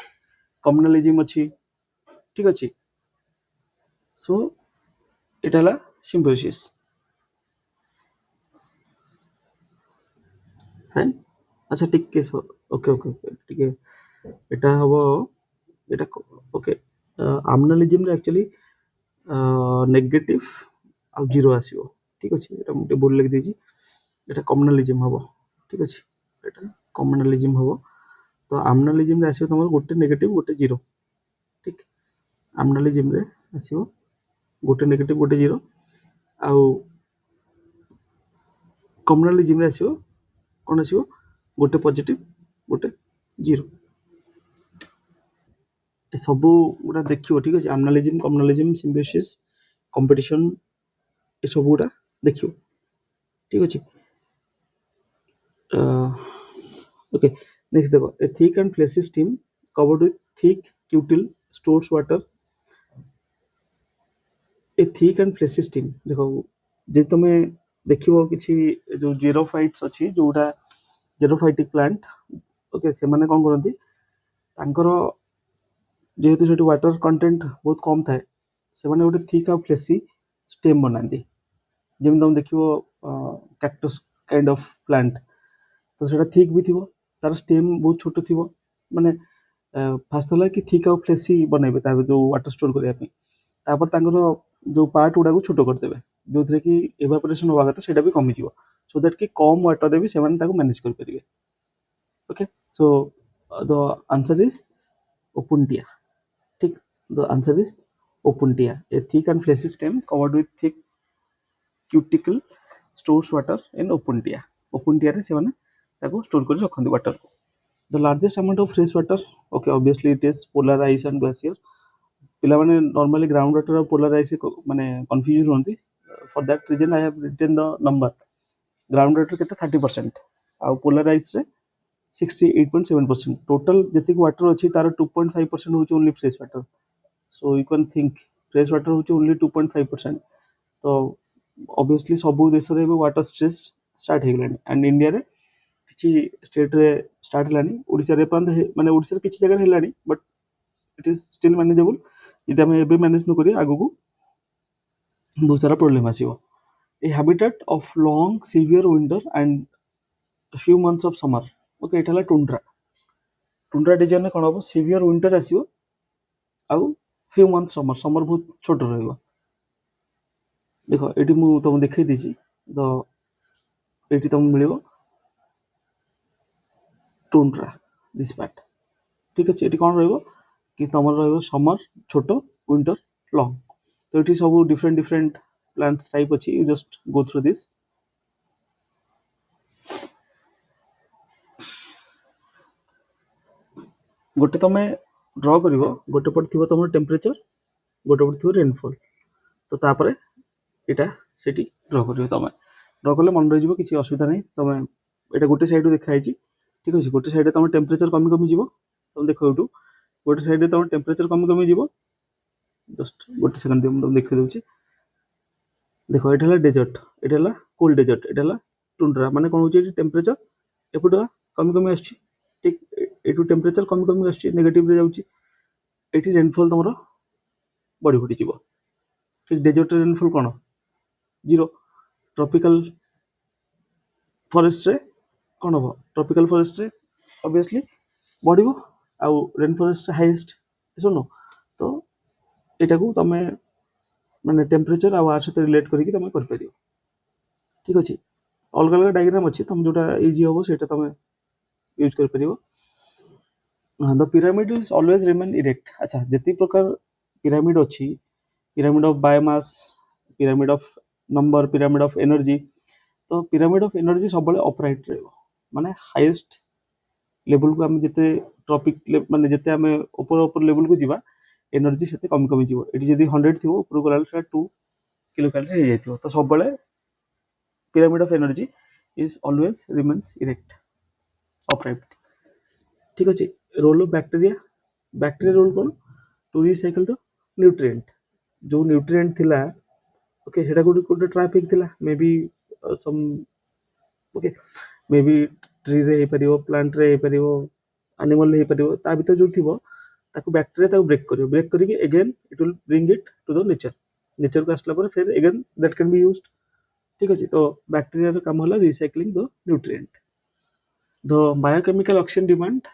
कम्युनलिज्म अछि. ठीक अछि, सो एटा हला सिम्बियोसिस. फाइन. अच्छा टिके सो ओके ओके टिके एटा हबो एटा ओके. अमेंडलिज्म रे एक्चुअली नेगेटिव आ जीरो आसीबो. ठीक अछि, एटा मुटे बोल लिख देछि, एटा कम्युनलिज्म हबो. ठीक अछि, एटा कम्युनलिज्म हबो. तो अमेंडलिज्म रे आसीबो तमर गोटे नेगेटिव गोटे जीरो. ठीक, अमेंडलिज्म रे आसीबो गोटे नेगेटिव गोटे जीरो, आ कम्युनलिज्म रे आसीबो कोन आसीबो गोटे पॉजिटिव गोटे जीरो. ए सब गुडा देखियो. ठीक अछि, अमेंडलिज्म, कम्युनलिज्म, सिम्बियोसिस, कंपटीशन, ए सब गुडा देखियो. ठीक अछि. ओके, नेक्स्ट देखो, a thick and fleshy stem covered with thick cuticle stores water. A thick and fleshy stem देखो, जे तमे देखियो किछि जो जेरोफाइट्स अछि, जोटा जेरोफाइटिक प्लांट. ओके, से माने कोन करंती, तांकर जेहेतु सेठी वाटर कंटेंट बहुत कम थाए, से माने गोटे थिक आ फ्लेसी स्टेम बनाती. जेम तुम देखियो कैक्टस काइंड ऑफ प्लांट, तो सेटा थिक भी थिबो, तार स्टेम बहुत छोटो थिबो. माने फास्ट होला कि थिक आ फ्लेसी बनेबे ता जो वाटर स्टोर करिया पे. तापर तांकर जो पार्ट गुडा को छोट करदेवे जो थे कि एवापोरेशन हवा कथा सेटा भी कमिଯିव सो दैट कि कम वाटर रे भी सेमाने ताको मैनेज कर परिवे okay so the answer is Opuntia ठीक the answer is Opuntia a thick and fleshy stem covered with thick cuticle stores water in Opuntia रे सेमाने ताको स्टोर कर रखंदी वाटर को the largest amount of fresh water okay obviously it is polar ice and glacier पिला माने normally ground water और polar ice माने कंफ्यूज होंती for that reason I have written the number ground water केते 30% आ polar ice रे 68.7% total जतिक water अछि तार 2.5% होची only fresh water so you can think fresh water होची ओनली 2.5% तो ऑब्वियसली सब देश रे वाटर स्ट्रेस स्टार्ट हे गेलानी एंड इंडिया रे किछि स्टेट रे स्टार्ट हेलानी ओडिसा रे माने ओडिसा रे किछि जगह हेलानी but it is still manageable यदि हम एबे मैनेज न करी आगु को बहुत सारा प्रॉब्लम आसीबो a habitat of long severe winter and few months of summer okay एटाला टुंड्रा रीजन में कौन हम सीवियर विंटर आसो आउ फ्यू मंथ समर समर बहुत छोट रहिबो देखो एटी मु तुम देखै दिछि तो एटी तुम मिलिबो टुंड्रा दिस पार्ट ठीक अछि एटी कोन रहिबो कि तमर रहिबो समर छोट विंटर लॉन्ग तो एटी सब डिफरेंट प्लांट्स टाइप अछि you just go through this गोटे तमे ड्रॉ करिवो गोटे पट थिबो तमर टेम्परेचर गोटे पट थिबो रेनफॉल तो तापरे एटा सेटी ड्रॉ करिवो तमे ड्रॉ करले मन रहि जिवो किछि असुविधा नै तमे एटा गोटे साइड देखाइ छि ठीक अछि गोटे साइड तमर टेम्परेचर कमी कमी जिवो तमे देखो एटू गोटे साइड तमर टेम्परेचर कमी कमी जिवो जस्ट गोटे सेकंड दियो हम देखै दउछि देखो एटा डेजर्ट एटा कोल्ड डेजर्ट एटा टुंड्रा माने कोन होछि टेम्परेचर एपुटा कमी कमी आछि ठीक एटू टेम्परेचर कमी कमी आछि नेगेटिव रे जाउछि एटी रेनफॉल तमरो बड़ी बड़ी जिवो ठीक डेजर्ट रेनफॉल कोन जीरो ट्रॉपिकल फॉरेस्ट रे कोन हो ट्रॉपिकल फॉरेस्ट रे ऑब्वियसली बढ़िबो आउ रेन फॉरेस्ट हाईएस्ट सुनो तो एटा को तमे माने टेम्परेचर आ आर साथ रिलेट करिक तमे कर परियो ठीक अछि अलग अलग डायग्राम अछि तम जोटा इजी होबो सेटा तमे यूज कर परियो the pyramid is always remain erect अच्छा जति प्रकार पिरामिड अछि pyramid of biomass pyramid of number pyramid of energy तो पिरामिड ऑफ एनर्जी सब बळे अपराइट रहबो माने हाईएस्ट लेवल को हम जते ट्रॉपिक माने जते हम ऊपर ऊपर लेवल को जीवा एनर्जी सेते कम कम जीवो एटी जदी 100 थिवो ऊपर को लाल 2 किलो कैलोरी हे जाइथिवो तो सब बळे pyramid of energy is always remains erect upright ठीक अछि रोल ऑफ बैक्टीरिया रोल कोन टू रिसाइकल द न्यूट्रिएंट जो न्यूट्रिएंट थिला ओके सेटा कोटे ट्रैफिक थिला may be some okay may be tree रे हे परियो प्लांट रे हे परियो एनिमल हे परियो ता भीतर जो थिबो ताको बैक्टीरिया ताको ब्रेक करिके again it will bring it to the nature को आसला पर फिर again that can be used ठीक अछि तो बैक्टीरिया रो काम होला recycling the nutrient the biochemical oxygen demand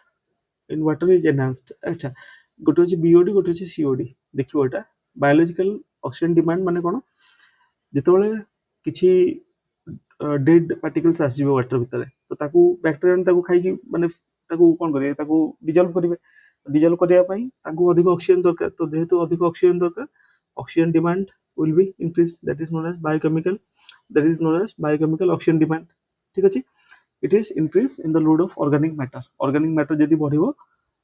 in water is enhanced अच्छा गोटे अछि बीओडी गोटे अछि सीओडी देखियो एटा बायोलॉजिकल ऑक्सीजन डिमांड माने कोन जेतबेले किछि डेड पार्टिकल्स आसीबो वाटर भितरे तो ताकू बैक्टीरिया ताकू खाइ कि माने ताकू कोन करिवे ताकू डिजल्व करिया पई ताकू अधिक ऑक्सीजन दरकार तो जेहेतु अधिक ऑक्सीजन दरकार oxygen demand will be increase that is known as biochemical oxygen demand ठीक अछि it is increase in the load of organic matter जदी बढ़िबो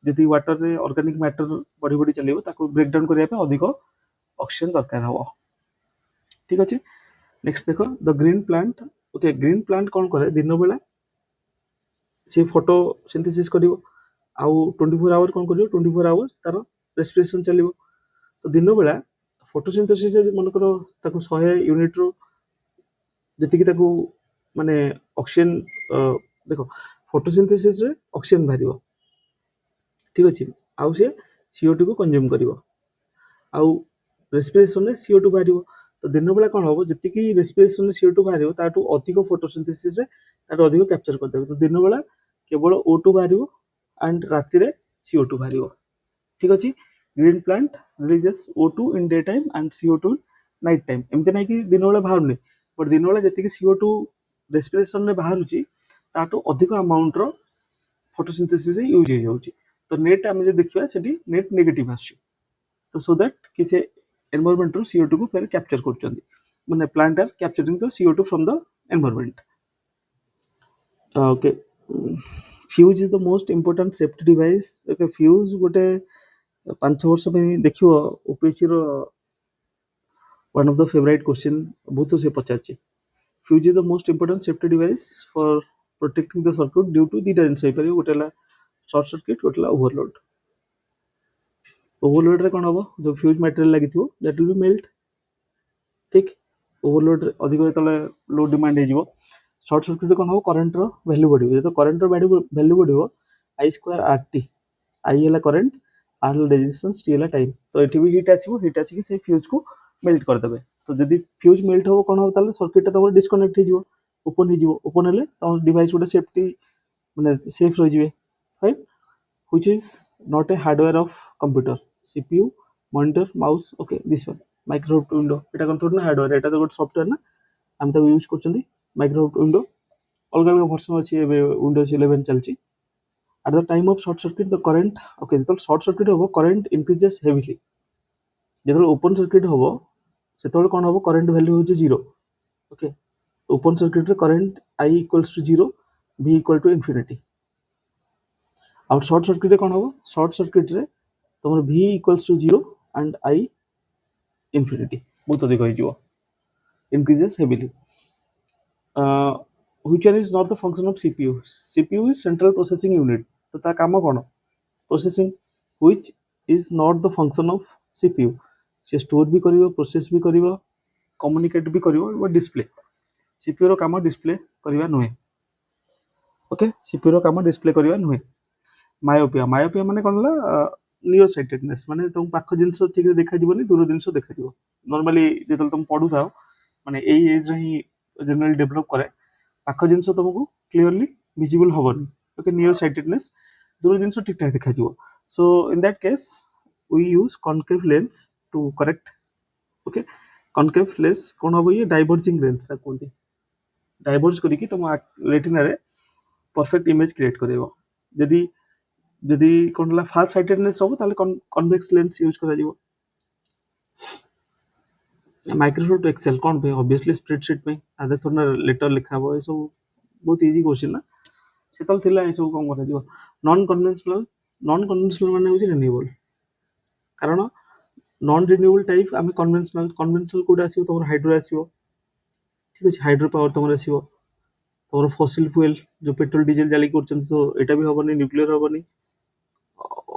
जदी वाटर रे ऑर्गेनिक मैटर बढ़ी बढ़ी चलिबो ताकू ब्रेक डाउन करिया पे अधिक ऑक्सीजन दरकार हो ठीक अछि नेक्स्ट देखो the green plant okay green plant कोन करे दिन बेला से फोटोसिंथेसिस करिवो आउ 24 आवर कोन करिवो 24 आवर तार रेस्पिरेशन चलिवो तो दिन बेला फोटोसिंथेसिस मन करो ताकू 100 यूनिट रो जति कि ताकू माने ऑक्सीजन देखो फोटोसिंथेसिस रे ऑक्सीजन भारिवो ठीक अछि आउ से CO2 को कंज्यूम करिवो आउ रेस्पिरेशन रे CO2 भारिवो तो दिन बेला कोन होबो जति कि रेस्पिरेशन रे CO2 भारिवो ताटू अधिक फोटोसिंथेसिस रे ताटू अधिक कैप्चर कर देबो तो दिन बेला केवल O2 भारिवो एंड राति रे CO2 भारिवो ठीक अछि green plant releases O2 in daytime and CO2 in night time एमती नहीं कि दिन बेला बाहर नहीं बट दिन बेला जति CO2 रेस्पिरेशन रे बाहर होची ताटो अधिक अमाउंट रो फोटोसिंथेसिस यूज हो जाउची तो नेट आमे जे देखिबा सेठी नेट नेगेटिव आछी तो सो दैट कि से एनवायरनमेंट रो CO2 को फेर कैप्चर करचंदी माने plant are capturing the CO2 from the environment okay fuse is the most important safety device okay fuse गोटे 5 वर्ष में देखियो ओपीएससी रो one of the favourite question बहुत से पचारची fuse is the most important safety device for protecting the circuit due to दीटा जिनस होई गोटे ला शॉर्ट सर्किट गोटे ला ओवरलोड रे कोन हबो जो फ्यूज मटेरियल लागि थियो दैट विल बी मेल्ट ठीक ओवरलोड रे अधिक तले लो डिमांड हे जिवो शॉर्ट सर्किट कोन हबो करंट रो वैल्यू बढ़िबो तो करंट रो वैल्यू बढ़िबो I स्क्वायर RT I हला करंट R हला रेजिस्टेंस T हला टाइम तो एठी भी हीट आसी से फ्यूज को मेल्ट कर देबे तो जदी फ्यूज मेल्ट हो कोन हो ताले सर्किट तमर डिस्कनेक्ट हे जिवो ओपन हेले तमर डिवाइस गोटे सेफ्टी माने सेफ रहि जिवे right which is not a hardware of computer CPU monitor mouse okay this one Microsoft window eta kon थोड़ी ना हार्डवेयर एटा तो गोटे सॉफ्टवेयर ना हम तो यूज करछंदी Microsoft window अलग अलग वर्जन अछि एबे Windows 11 चलछि at the time of short circuit the current okay तो short circuit होबो current increases heavily जेतल ओपन सर्किट होबो सेतल कोन होबो करंट वैल्यू होजे 0 ओके ओपन सर्किट रे current I equals to 0 V equal to infinity आउट शॉर्ट सर्किट रे कोन होबो शॉर्ट सर्किट रे तमर V equals to 0 and I infinity बहुत अधिक होई जिवो increases heavily which one is not the function of CPU CPU is central processing unit तो ता काम कोन processing which is not the function of CPU से स्टोर भी करिवो प्रोसेस भी करिवो कम्युनिकेट भी करिवो वो डिस्प्ले CPU रो काम डिस्प्ले करिवा नुहे ओके CPU रो काम डिस्प्ले करिवा नुहे मायोपिया मायोपिया माने कोन ला नियर साइटेडनेस माने तुम पाख जिंस ठीक रे देखा जीवनी दूर जिंस देखा जीवो नॉर्मली जेतल तुम पढु थाओ माने एई एज रे ही जनरली डेवलप करे पाख जिंस तुमको क्लियरली विजिबल होबनी ओके नियर साइटेडनेस दूर जिंस ठीक ठाक देखा जीवो so in that case we use concave lens to correct okay concave lens कोन होबो ये डाइवर्जिंग लेंस ता कोनती डाइवर्ज करी कि तुम रेटिना रे परफेक्ट इमेज क्रिएट करेबो यदि यदि कोन ला फास्ट साइटेडनेस हो ताले कन्वेक्स लेंस यूज करा जीवो माइक्रोसॉफ्ट एक्सेल कोन पे ऑब्वियसली स्प्रेडशीट पे आदे थोना लेटर लिखाबो ए सब बहुत इजी क्वेश्चन ना सेतल थिला ए सब कोन करा जीवो नॉन कन्वेंशनल माने होची रिन्यूएबल कारण नॉन रिन्यूएबल टाइप आमे कन्वेंशनल कोड आसीबो तमर हाइड्रो आसीबो ठीक अछि हाइड्रो पावर तमर आसीबो तमर फॉसिल फ्यूल जो पेट्रोल डीजल जाली करछन तो एटा भी होबनी न्यूक्लियर होबनी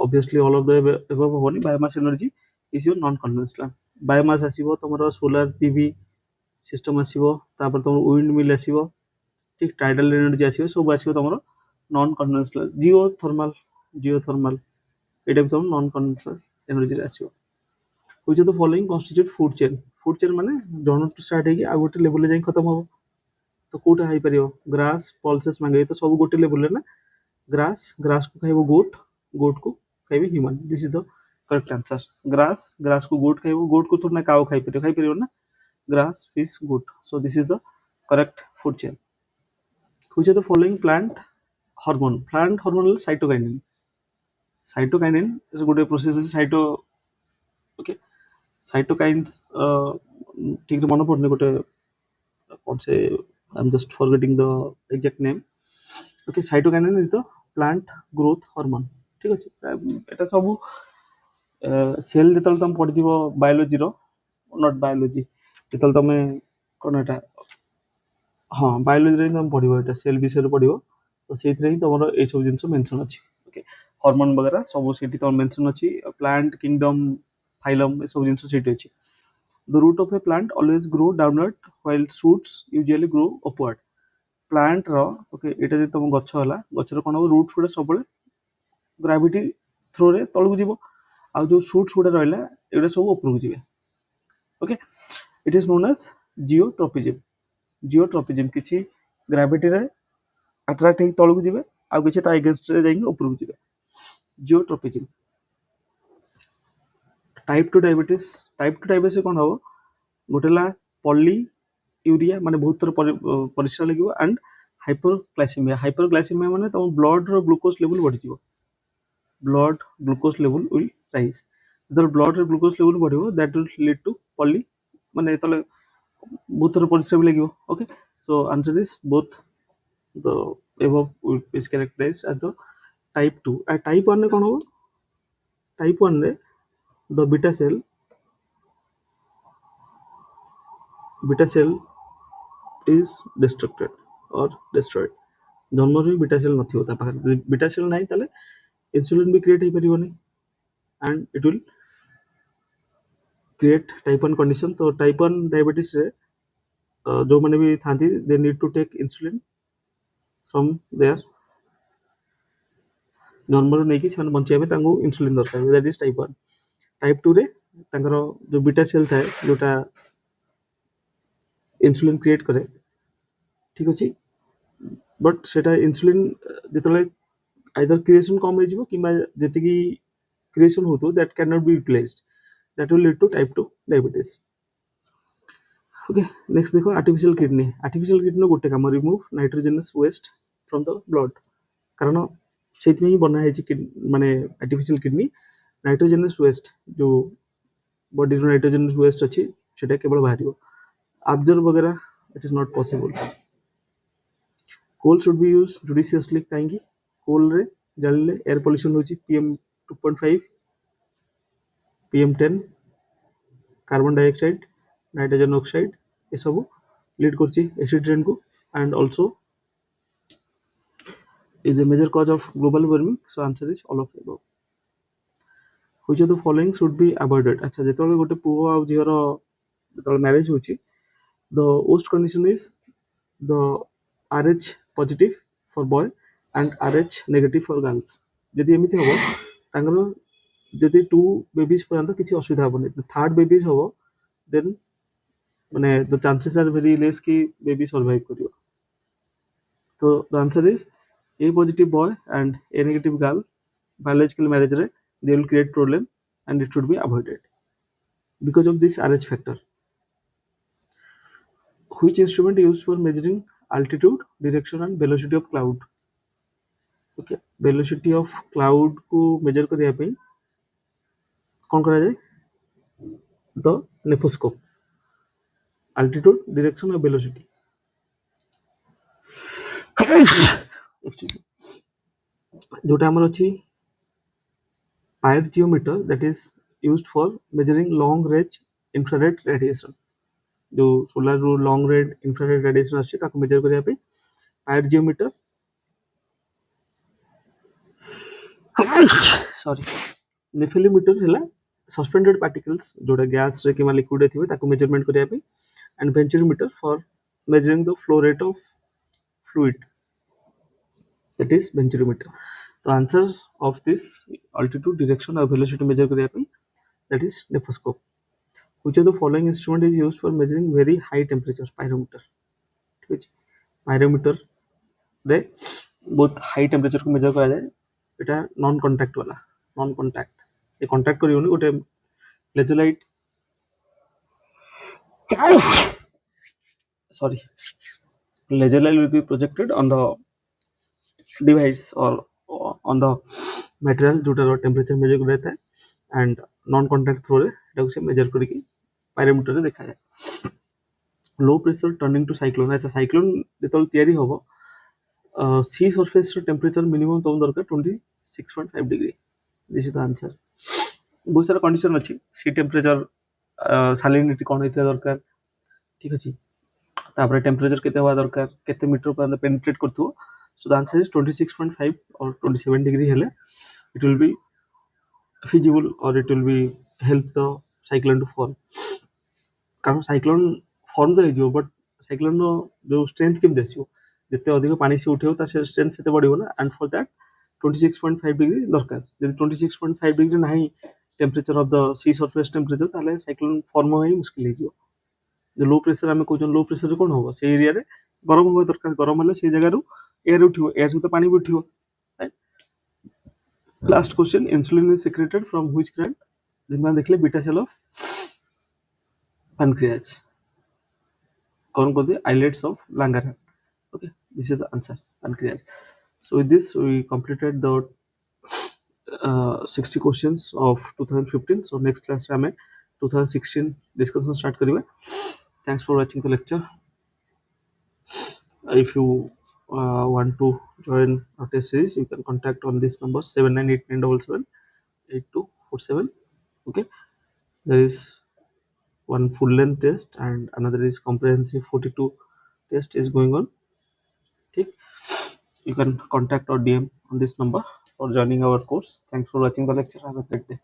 obviously all of the above होबनी biomass energy is your non conventional biomass आसीबो तमर सोलर पीवी सिस्टम आसीबो तापर तमर विंड मिल आसीबो ठीक टाइडल एनर्जी आसीबो सब आसीबो तमर नॉन कन्वेंशनल जियोथर्मल एटा भी तमर नॉन कन्वेंशनल एनर्जी आसीबो which of the following constitute food chain माने जण टू स्टार्ट हेकी आ गोटे लेवल जाई खत्म हो तो कोटा हाई परियो ग्रास पल्सेस मांगे तो सब गोटे लेवल ना ग्रास को खाइबो गोट को खाइबो human this is the correct answer grass को गोट को थोड़ा ना काउ खाइ परियो ना grass fish goat so this is the correct food chain which of the following plant hormone cytokinin is गोटे प्रोसेस साइटो ओके साइटोकाइन्स ठीक मन पड़ने गोटे कौन से I am just forgetting the exact name okay cytokinin is the plant growth hormone ठीक अछि एटा सब सेल जेतल तुम पढिदिबो बायोलॉजी रो नॉट बायोलॉजी जेतल तुम कोन एटा हां बायोलॉजी रे तुम पढिबो एटा सेल विषय रे पढिबो तो सेथरे ही तमरो ए सब जिंस मेंशन अछि ओके हार्मोन वगैरह सब सेठी तुम मेंशन अछि प्लांट किंगडम फाइलम ए सब जिंस सेठी अछि The root of a plant always grow downward while shoots usually grow upward. Plant row okay एटा जे तुम गछ होला गछ रो कोन रूट गुडा सब बळे ग्रेविटी थ्रो रे तळु जीवो आ जो शूट्स गुडा रहला एडा सब ऊपर जीवे okay it is known as geotropism किछि ग्रेविटी रे अट्रैक्ट हे तळु जीवे आ किछि ता अगेंस्ट रे जाई ऊपर जीवे जियोट्रॉपिज्म टाइप 2 डायबिटीज कौन हम गोटेला पॉली यूरिया माने बहुत थर परिश्रा लगे एंड हाइपरग्लाइसेमिया माने तुम ब्लड रो ग्लूकोज लेवल बढ़ी जीवो blood glucose level will rise जब ब्लड रो ग्लूकोज लेवल बढ़िबो that will lead to poly माने तले बहुत थर परिश्रा भी लगे okay so answer is both the above is characterized as the type 2 and type 1 रे कौन हो टाइप 1 रे the beta cell is destructed or destroyed जन्म बीटा सेल नथिबो ता पाखरे बीटा सेल नाही ताले इंसुलिन भी क्रिएट हे परिबोनी and it will create type 1 condition तो टाइप 1 डायबिटीज रे जो माने भी थांती they need to take insulin from their जन्म रो नेकी छन बंचिया तांगो इंसुलिन दरकार दैट इज टाइप 1 टाइप 2 रे तांकर जो बीटा सेल थाए जोटा इंसुलिन क्रिएट करे ठीक अछि बट सेटा इंसुलिन जेतले आइदर क्रिएशन कम हो जिवो किबा जेतिकी क्रिएशन होतो that can not be utilised that will lead to type 2 diabetes okay next देखो आर्टिफिशियल किडनी गोटे काम remove nitrogenous waste from the blood कारण सेति में ही बना है माने आर्टिफिशियल किडनी नाइट्रोजनस वेस्ट जो बॉडी रो नाइट्रोजनस वेस्ट अछि सेटा केवल बाहरियो ऑब्जर्व वगैरह इट इज नॉट पॉसिबल कोल शुड बी यूज जुडिशियसली काहेकि कोल रे जलले एयर पोल्यूशन होची PM 2.5 PM 10 carbon dioxide nitrogen oxide ये सब लीड करची एसिड रेन को and also is a major cause of global warming so answer is all of the above which of the following should be avoided अच्छा जेतले गोटे पुओ आ झियर जेतले marriage होची the worst condition is the RH positive for boy and RH negative for girls जदि एमिति हबो तांगर जदि 2 babies पर्यंत किछि असुविधा हबनी थर्ड बेबीज हबो देन माने the chances are very less कि बेबी सर्वाइव करियो तो the answer is A positive boy and A negative girl biological marriage re they will create problem and it should be avoided because of this RH factor. Which instrument used for measuring altitude, direction and velocity of cloud? Okay, velocity of cloud को measure करिया पे कौन करा जाए? The nephoscope. Altitude, direction और velocity. जोटा हमर अछि pyrgeometer that is used for measuring long range infrared radiation जो सोलर रो लॉन्ग रेंज इंफ्रारेड रेडिएशन आछि ताको मेजर करिया पे pyrgeometer सॉरी नेफिलोमीटर हला सस्पेंडेड पार्टिकल्स जोटा गैस रे किमा लिक्विड रे थिबे ताको मेजरमेंट करिया पे and venturimeter for measuring the flow rate of fluid that is venturometer तो answer of this altitude direction और velocity मेजर करिया पे that is nephoscope which of the following instrument is used for measuring very high temperature pyrometer ठीक अछि pyrometer रे बहुत high temperature को major करा जाए एटा नॉन कांटेक्ट वाला नॉन कांटेक्ट ये कांटेक्ट करियोनी गोटे लेजोलाइट sorry laser light will be projected on the device or on the material जोटा टेम्परेचर मेजर कर रहता है एंड नॉन कांटेक्ट थ्रो रे एटा को से मेजर करके पायरोमीटर रे देखा जाए low pressure turning to cyclone अच्छा साइक्लोन जेतल तयारी होबो सी सरफेस टेम्परेचर मिनिमम तुम दरकार 26.5 degree this is the answer बहुत सारा कंडीशन अछि सी टेम्परेचर सैलिनिटी कोन हेते दरकार ठीक अछि तापर टेम्परेचर केते होवा दरकार केते मीटर पर पेनिट्रेट करथु सो द आंसर इज 26.5 और 27 डिग्री हेले it will be feasible or it will be help the cyclone to form कारण साइक्लोन फॉर्म तो हो बट साइक्लोन जो स्ट्रेंथ केम देसियो जिते अधिक पानी से उठेव ता स्ट्रेंथ सेते बढ़िबो ना एंड फॉर दैट 26.5 डिग्री दरकार यदि 26.5 डिग्री नाही temperature of the sea surface temperature ताले साइक्लोन फॉर्म होई मुश्किल हे जियो जो लो प्रेशर हमें कोजन लो प्रेशर कोन होबो से एरिया रे गरम होबो दरकार गरम हले से जगह रु एयर उठिबो एयर से तो पानी उठिबो last question insulin is secreted from which gland जिनमें देखले बीटा सेल ऑफ pancreas कौन को दे islets of Langerhans. Okay, this is the answer, pancreas. So with this we completed the 60 questions of 2015. So next class में हमें 2016 discussion start करेंगे. Thanks for watching the lecture. If you want to join our test series, you can contact on this number 7989778247. Okay, there is one full length test and another is comprehensive 42 test is going on. Okay, you can contact or DM on this number for joining our course. Thanks for watching the lecture. Have a great day.